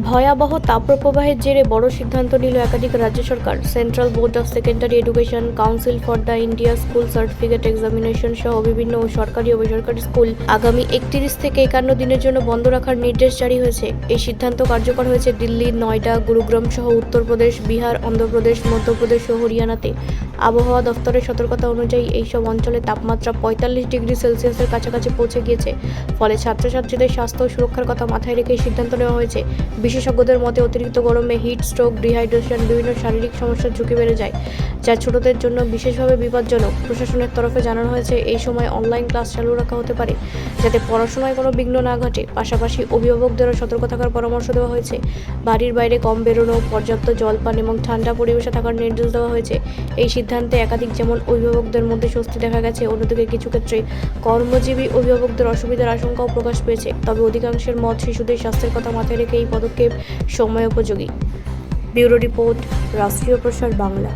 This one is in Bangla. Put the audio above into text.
ভয়াবহ তাপপ্রবাহের জেরে বড় সিদ্ধান্ত নিল একাধিক রাজ্য সরকার। Central board of secondary education, council for the India school certificate examination সহ বিভিন্ন সরকারি ও বেসরকারি স্কুল আগামী 31 থেকে 51 দিনের জন্য বন্ধ রাখার নির্দেশ জারি হয়েছে। এই সিদ্ধান্ত কার্যকর হয়েছে দিল্লি, নয়ডা, গুরুগ্রাম সহ উত্তরপ্রদেশ, বিহার, অন্ধ্রপ্রদেশ, মধ্যপ্রদেশ ও হরিয়ানাতে। আবহাওয়া দফতরের সতর্কতা অনুযায়ী এইসব অঞ্চলে তাপমাত্রা 45 ডিগ্রি সেলসিয়াসের কাছাকাছি পৌঁছে গিয়েছে। ফলে ছাত্রছাত্রীদের স্বাস্থ্য ও সুরক্ষার কথা মাথায় রেখে এই সিদ্ধান্ত নেওয়া হয়েছে। বিশেষজ্ঞদের মতে অতিরিক্ত গরমে হিট স্ট্রোক, ডিহাইড্রেশন, বিভিন্ন শারীরিক সমস্যার ঝুঁকি বেড়ে যায়, যা ছোটদের জন্য বিশেষভাবে বিপজ্জনক। প্রশাসনের তরফে জানানো হয়েছে এই সময় অনলাইন ক্লাস চালু রাখা হতে পারে যাতে পড়াশোনায় কোনো বিঘ্ন না ঘটে। পাশাপাশি অভিভাবকদেরও সতর্ক থাকার পরামর্শ দেওয়া হয়েছে। বাড়ির বাইরে কম বেরোনো, পর্যাপ্ত জলপান এবং ঠান্ডা পরিবেশে থাকার নির্দেশ দেওয়া হয়েছে। এই সিদ্ধান্তে একাধিক যেমন অভিভাবকদের মধ্যে স্বস্তি দেখা গেছে, অন্যদিকে কিছু ক্ষেত্রে কর্মজীবী অভিভাবকদের অসুবিধার আশঙ্কাও প্রকাশ পেয়েছে। তবে অধিকাংশের মত শিশুদের স্বাস্থ্যের কথা মাথায় রেখে এই পদক্ষেপ সময়োপযোগী। ব্যুরো রিপোর্ট, রাষ্ট্রীয় প্রসার বাংলা।